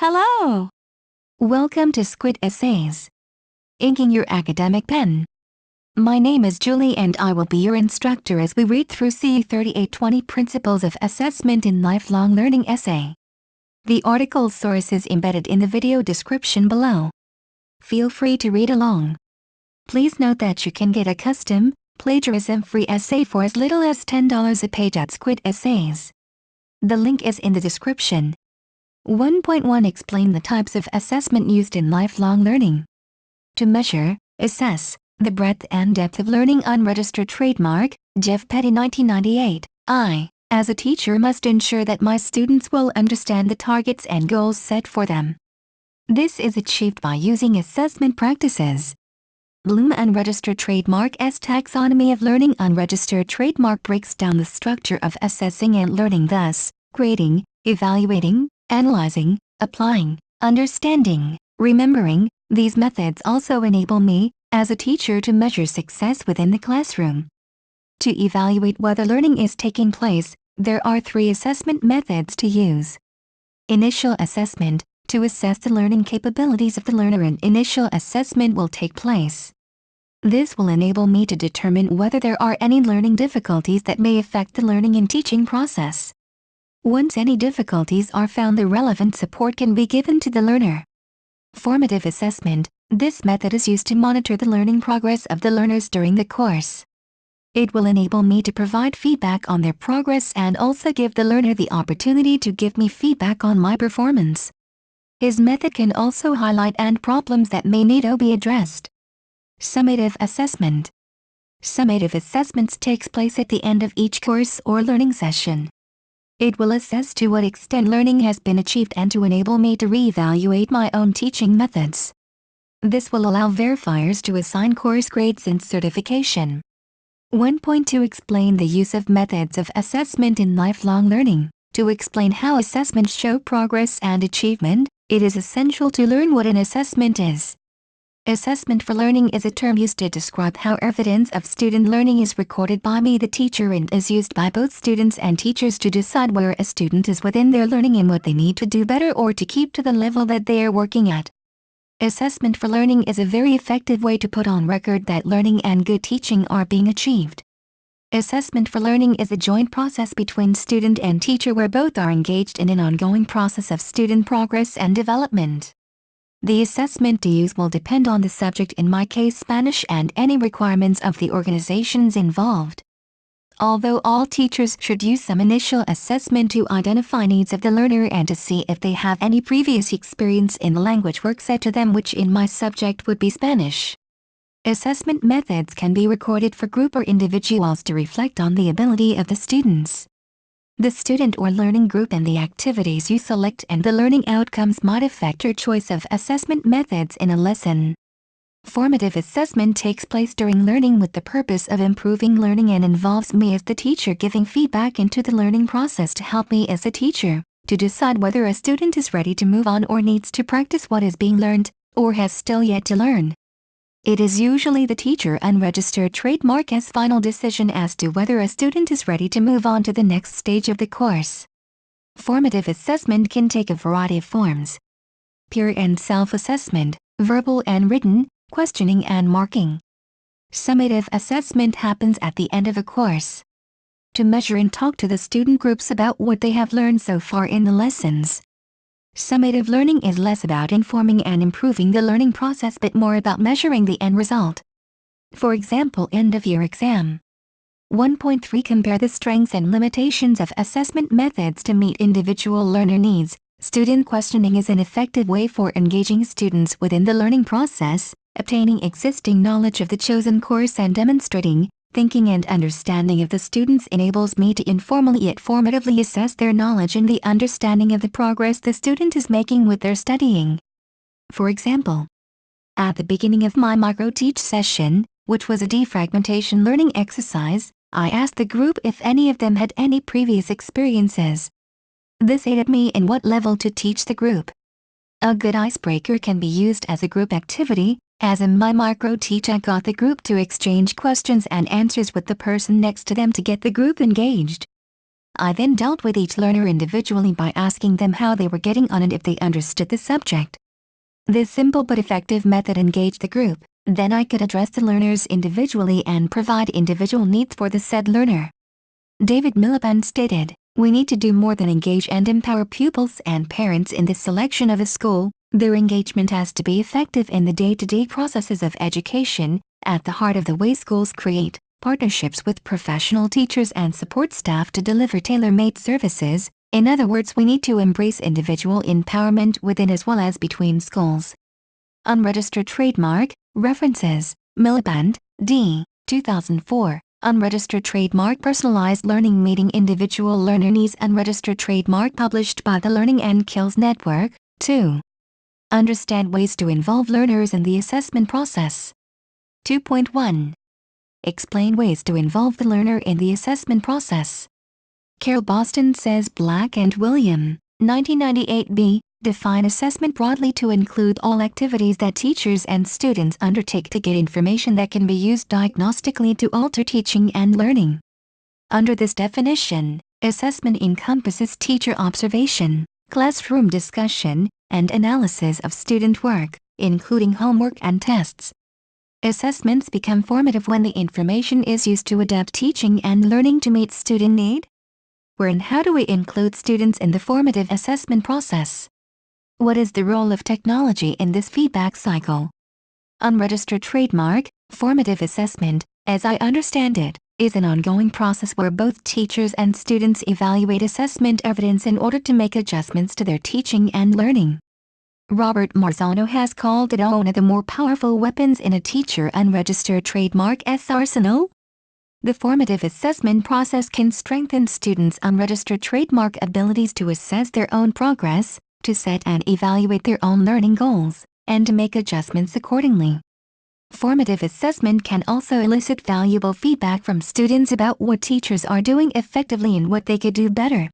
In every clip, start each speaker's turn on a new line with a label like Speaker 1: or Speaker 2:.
Speaker 1: Hello! Welcome to Squid Essays. Inking your academic pen. My name is Julie and I will be your instructor as we read through A9AYTZ2HJ3 Principles of Assessment in Lifelong Learning essay. The article source is embedded in the video description below. Feel free to read along. Please note that you can get a custom, plagiarism-free essay for as little as $10 a page at Squid Essays. The link is in the description. 1.1 Explain the types of assessment used in lifelong learning. To measure, assess, the breadth and depth of learning. Unregistered trademark, Jeff Petty 1998. I, as a teacher, must ensure that my students will understand the targets and goals set for them. This is achieved by using assessment practices. Bloom Unregistered Trademark's Taxonomy of Learning. Unregistered trademark breaks down the structure of assessing and learning, thus, grading, evaluating, analyzing, applying, understanding, remembering. These methods also enable me, as a teacher, to measure success within the classroom. To evaluate whether learning is taking place, there are 3 assessment methods to use. Initial assessment, to assess the learning capabilities of the learner. An initial assessment will take place. This will enable me to determine whether there are any learning difficulties that may affect the learning and teaching process. Once any difficulties are found, the relevant support can be given to the learner. Formative assessment, this method is used to monitor the learning progress of the learners during the course. It will enable me to provide feedback on their progress and also give the learner the opportunity to give me feedback on my performance. His method can also highlight problems that may need to be addressed. Summative assessment. Summative assessments takes place at the end of each course or learning session. It will assess to what extent learning has been achieved and to enable me to reevaluate my own teaching methods. This will allow verifiers to assign course grades and certification. 1.2 Explain the use of methods of assessment in lifelong learning. To explain how assessments show progress and achievement, it is essential to learn what an assessment is. Assessment for learning is a term used to describe how evidence of student learning is recorded by me, the teacher, and is used by both students and teachers to decide where a student is within their learning and what they need to do better or to keep to the level that they are working at. Assessment for learning is a very effective way to put on record that learning and good teaching are being achieved. Assessment for learning is a joint process between student and teacher where both are engaged in an ongoing process of student progress and development. The assessment to use will depend on the subject, in my case Spanish, and any requirements of the organizations involved. Although all teachers should use some initial assessment to identify needs of the learner and to see if they have any previous experience in the language work set to them, which in my subject would be Spanish. Assessment methods can be recorded for group or individuals to reflect on the ability of the students. The student or learning group and the activities you select and the learning outcomes might affect your choice of assessment methods in a lesson. Formative assessment takes place during learning with the purpose of improving learning and involves me as the teacher giving feedback into the learning process to help me as a teacher to decide whether a student is ready to move on or needs to practice what is being learned or has still yet to learn. It is usually the teacher unregistered trademark's final decision as to whether a student is ready to move on to the next stage of the course. Formative assessment can take a variety of forms: peer and self-assessment, verbal and written, questioning and marking. Summative assessment happens at the end of a course. To measure and talk to the student groups about what they have learned so far in the lessons. Summative learning is less about informing and improving the learning process but more about measuring the end result. For example, end-of-year exam. 1.3 Compare the strengths and limitations of assessment methods to meet individual learner needs. Student questioning is an effective way for engaging students within the learning process, obtaining existing knowledge of the chosen course and demonstrating thinking and understanding of the students enables me to informally yet formatively assess their knowledge and the understanding of the progress the student is making with their studying. For example, at the beginning of my micro-teach session, which was a defragmentation learning exercise, I asked the group if any of them had any previous experiences. This aided me in what level to teach the group. A good icebreaker can be used as a group activity, as in my micro-teach I got the group to exchange questions and answers with the person next to them to get the group engaged. I then dealt with each learner individually by asking them how they were getting on and if they understood the subject. This simple but effective method engaged the group. Then I could address the learners individually and provide individual needs for the said learner. David Miliband stated, "We need to do more than engage and empower pupils and parents in the selection of a school. Their engagement has to be effective in the day-to-day processes of education, at the heart of the way schools create partnerships with professional teachers and support staff to deliver tailor-made services. In other words, we need to embrace individual empowerment within as well as between schools." Unregistered trademark, references, Miliband, D. 2004. Unregistered trademark personalized learning meeting individual learner needs unregistered trademark published by the Learning and Skills Network. 2. Understand ways to involve learners in the assessment process. 2.1. Explain ways to involve the learner in the assessment process. Carol Boston says Black and William, 1998b, define assessment broadly to include all activities that teachers and students undertake to get information that can be used diagnostically to alter teaching and learning. Under this definition, assessment encompasses teacher observation, classroom discussion, and analysis of student work, including homework and tests. Assessments become formative when the information is used to adapt teaching and learning to meet student need. Where and how do we include students in the formative assessment process? What is the role of technology in this feedback cycle? Unregistered trademark, formative assessment, as I understand it, is an ongoing process where both teachers and students evaluate assessment evidence in order to make adjustments to their teaching and learning. Robert Marzano has called it one of the more powerful weapons in a teacher unregistered trademark's arsenal. The formative assessment process can strengthen students' unregistered trademark abilities to assess their own progress, to set and evaluate their own learning goals, and to make adjustments accordingly. Formative assessment can also elicit valuable feedback from students about what teachers are doing effectively and what they could do better.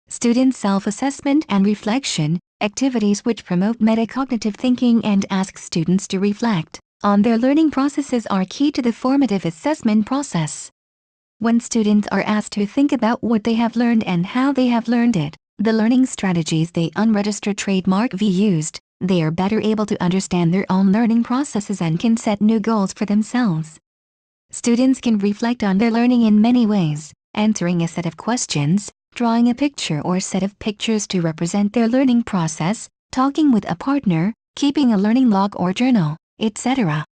Speaker 1: Student self-assessment and reflection, activities which promote metacognitive thinking and ask students to reflect on their learning processes are key to the formative assessment process. When students are asked to think about what they have learned and how they have learned it, the learning strategies they unregistered trademark V used, they are better able to understand their own learning processes and can set new goals for themselves. Students can reflect on their learning in many ways, answering a set of questions, drawing a picture or set of pictures to represent their learning process, talking with a partner, keeping a learning log or journal, etc.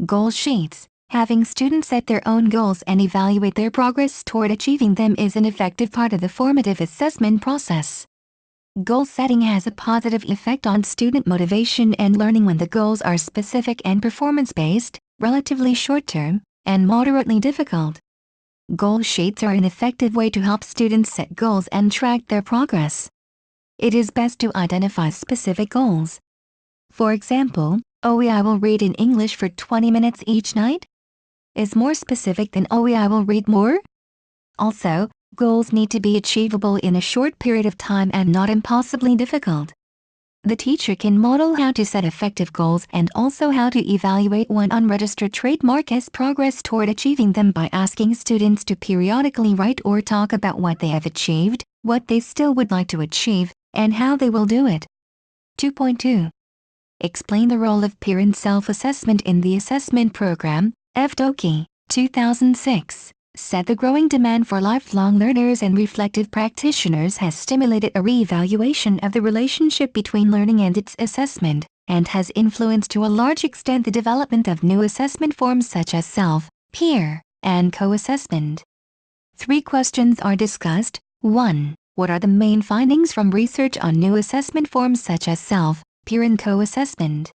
Speaker 1: Goal sheets. Having students set their own goals and evaluate their progress toward achieving them is an effective part of the formative assessment process. Goal setting has a positive effect on student motivation and learning when the goals are specific and performance-based, relatively short-term, and moderately difficult. Goal sheets are an effective way to help students set goals and track their progress. It is best to identify specific goals. For example, I will read in English for 20 minutes each night is more specific than I will read more. Also, goals need to be achievable in a short period of time and not impossibly difficult. The teacher can model how to set effective goals and also how to evaluate one unregistered trademark's progress toward achieving them by asking students to periodically write or talk about what they have achieved, what they still would like to achieve, and how they will do it. 2.2. Explain the role of peer and self-assessment in the assessment program. F. Doki, 2006, said the growing demand for lifelong learners and reflective practitioners has stimulated a re-evaluation of the relationship between learning and its assessment, and has influenced to a large extent the development of new assessment forms such as self, peer, and co-assessment. 3 questions are discussed. 1. What are the main findings from research on new assessment forms such as self, peer and co-assessment?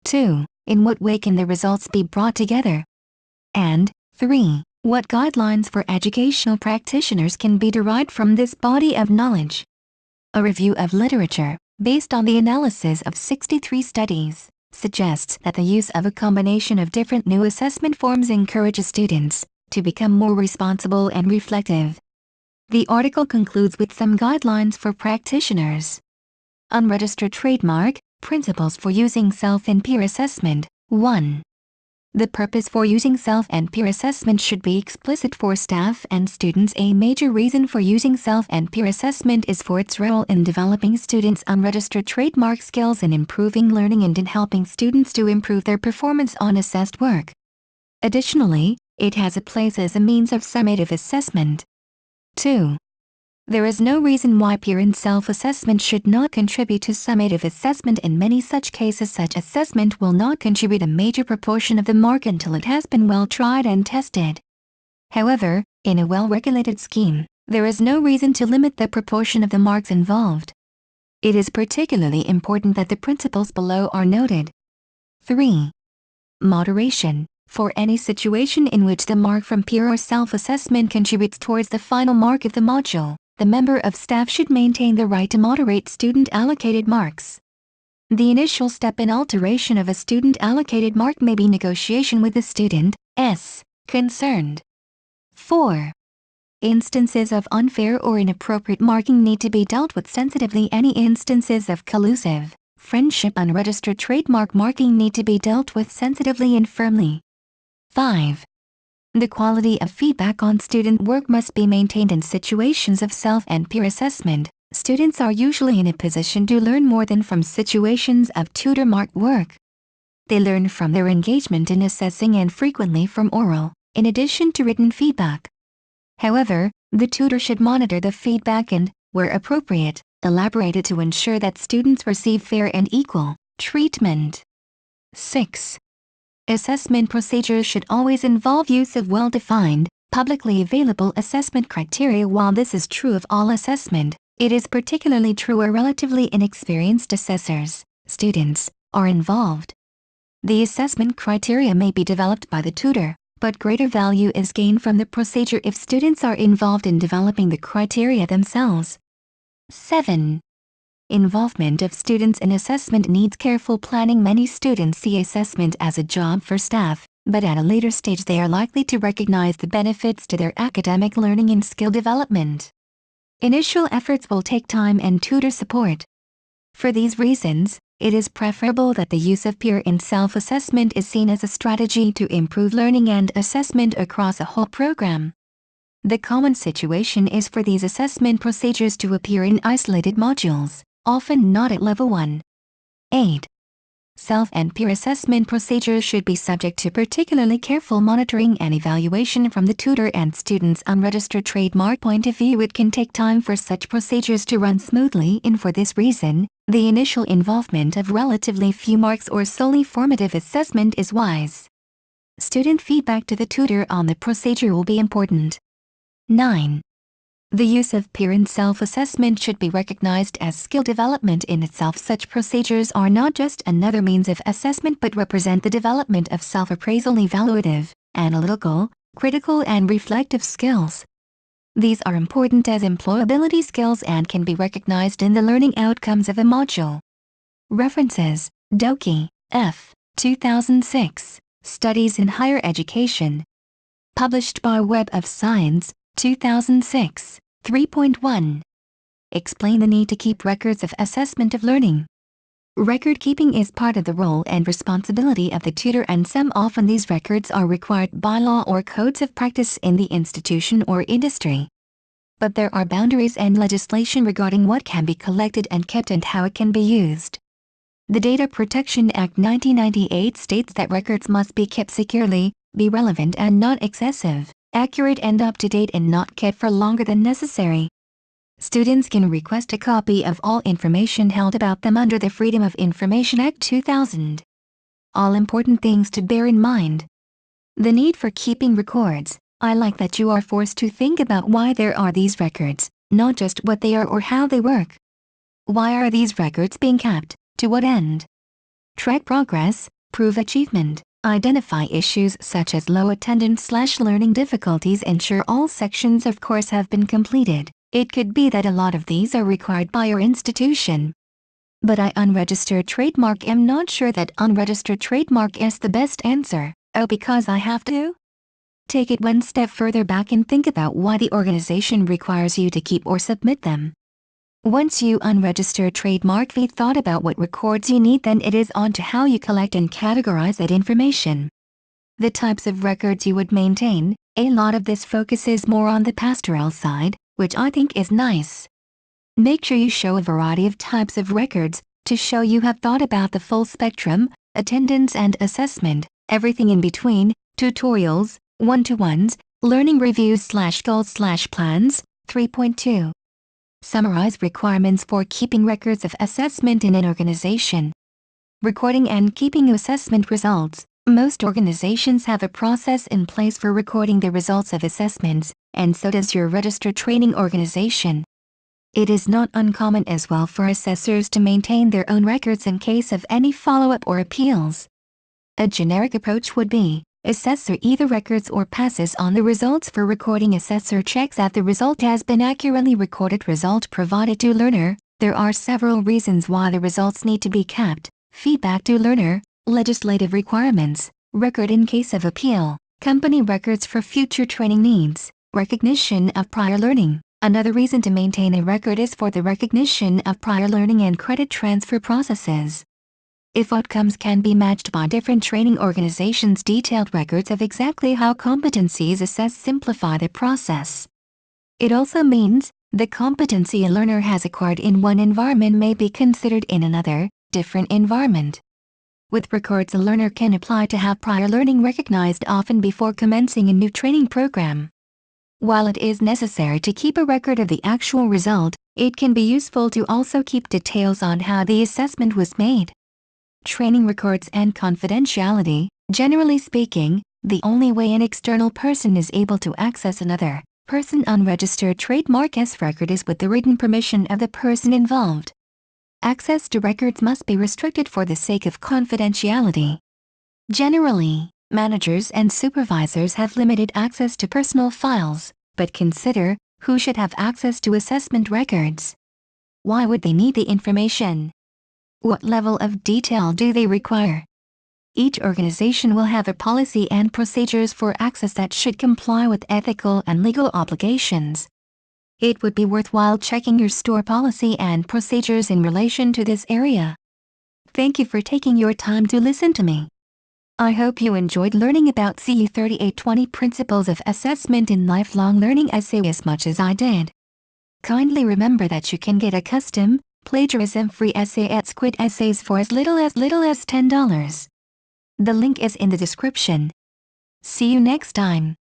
Speaker 1: 2. In what way can the results be brought together? And 3. What guidelines for educational practitioners can be derived from this body of knowledge? A review of literature, based on the analysis of 63 studies, suggests that the use of a combination of different new assessment forms encourages students to become more responsible and reflective. The article concludes with some guidelines for practitioners. Unregistered trademark, principles for using self and peer assessment. 1. The purpose for using self and peer assessment should be explicit for staff and students. A major reason for using self and peer assessment is for its role in developing students' unregistered trademark skills and improving learning and in helping students to improve their performance on assessed work. Additionally, it has a place as a means of summative assessment. 2. There is no reason why peer and self-assessment should not contribute to summative assessment. In many such cases, such assessment will not contribute a major proportion of the mark until it has been well tried and tested. However, in a well-regulated scheme, there is no reason to limit the proportion of the marks involved. It is particularly important that the principles below are noted. 3. Moderation. For any situation in which the mark from peer or self-assessment contributes towards the final mark of the module, the member of staff should maintain the right to moderate student-allocated marks. The initial step in alteration of a student-allocated mark may be negotiation with the student concerned. 4. Instances of unfair or inappropriate marking need to be dealt with sensitively. Any instances of collusive, friendship, unregistered trademark marking need to be dealt with sensitively and firmly. 5. The quality of feedback on student work must be maintained in situations of self and peer assessment. Students are usually in a position to learn more than from situations of tutor-marked work. They learn from their engagement in assessing and frequently from oral, in addition to written feedback. However, the tutor should monitor the feedback and, where appropriate, elaborate it to ensure that students receive fair and equal treatment. 6. Assessment procedures should always involve use of well-defined, publicly available assessment criteria. While this is true of all assessment, it is particularly true where relatively inexperienced assessors, students, are involved. The assessment criteria may be developed by the tutor, but greater value is gained from the procedure if students are involved in developing the criteria themselves. 7. Involvement of students in assessment needs careful planning. Many students see assessment as a job for staff, but at a later stage they are likely to recognize the benefits to their academic learning and skill development. Initial efforts will take time and tutor support. For these reasons, it is preferable that the use of peer and self-assessment is seen as a strategy to improve learning and assessment across a whole program. The common situation is for these assessment procedures to appear in isolated modules, often not at level 1. 8. Self and peer assessment procedures should be subject to particularly careful monitoring and evaluation from the tutor and student's unregistered trademark point of view. It can take time for such procedures to run smoothly, and for this reason, the initial involvement of relatively few marks or solely formative assessment is wise. Student feedback to the tutor on the procedure will be important. 9. The use of peer and self-assessment should be recognized as skill development in itself. Such procedures are not just another means of assessment but represent the development of self-appraisal, evaluative, analytical, critical and reflective skills. These are important as employability skills and can be recognized in the learning outcomes of a module. References: Doki, F. 2006, Studies in Higher Education. Published by Web of Science, 2006, 3.1. Explain the need to keep records of assessment of learning. Record keeping is part of the role and responsibility of the tutor, and often these records are required by law or codes of practice in the institution or industry. But there are boundaries and legislation regarding what can be collected and kept and how it can be used. The Data Protection Act 1998 states that records must be kept securely, be relevant and not excessive, accurate and up-to-date, and not kept for longer than necessary. Students can request a copy of all information held about them under the Freedom of Information Act 2000. All important things to bear in mind. The need for keeping records. I like that you are forced to think about why there are these records, not just what they are or how they work. Why are these records being kept? To what end? Track progress, prove achievement, identify issues such as low attendance/learning difficulties, ensure all sections of course have been completed. It could be that a lot of these are required by your institution. But unregistered trademark, am not sure that unregistered trademark is the best answer. Oh, because I have to? Take it one step further back and think about why the organization requires you to keep or submit them. Once you unregister trademark, we've thought about what records you need, then it is on to how you collect and categorize that information. The types of records you would maintain, a lot of this focuses more on the pastoral side, which I think is nice. Make sure you show a variety of types of records, to show you have thought about the full spectrum, attendance and assessment, everything in between, tutorials, one-to-ones, learning reviews/goals/plans. 3.2. Summarize requirements for keeping records of assessment in an organization. Recording and keeping assessment results. Most organizations have a process in place for recording the results of assessments, and so does your registered training organization. It is not uncommon as well for assessors to maintain their own records in case of any follow-up or appeals. A generic approach would be, assessor either records or passes on the results for recording. Assessor checks that the result has been accurately recorded. Result provided to learner. There are several reasons why the results need to be kept. Feedback to learner, legislative requirements, record in case of appeal, company records for future training needs, recognition of prior learning. Another reason to maintain a record is for the recognition of prior learning and credit transfer processes. If outcomes can be matched by different training organizations, detailed records of exactly how competencies assessed simplify the process. It also means the competency a learner has acquired in one environment may be considered in another, different environment. With records, a learner can apply to have prior learning recognized often before commencing a new training program. While it is necessary to keep a record of the actual result, it can be useful to also keep details on how the assessment was made. Training records and confidentiality. Generally speaking, the only way an external person is able to access another person unregistered trademark record is with the written permission of the person involved. Access to records must be restricted for the sake of confidentiality. Generally, managers and supervisors have limited access to personal files, but consider who should have access to assessment records. Why would they need the information? What level of detail do they require? Each organization will have a policy and procedures for access that should comply with ethical and legal obligations. It would be worthwhile checking your store policy and procedures in relation to this area. Thank you for taking your time to listen to me. I hope you enjoyed learning about CE 3820 Principles of Assessment in Lifelong Learning essay as much as I did. Kindly remember that you can get a custom, plagiarism-free essay at Squid Essays for as little as $10. The link is in the description. See you next time.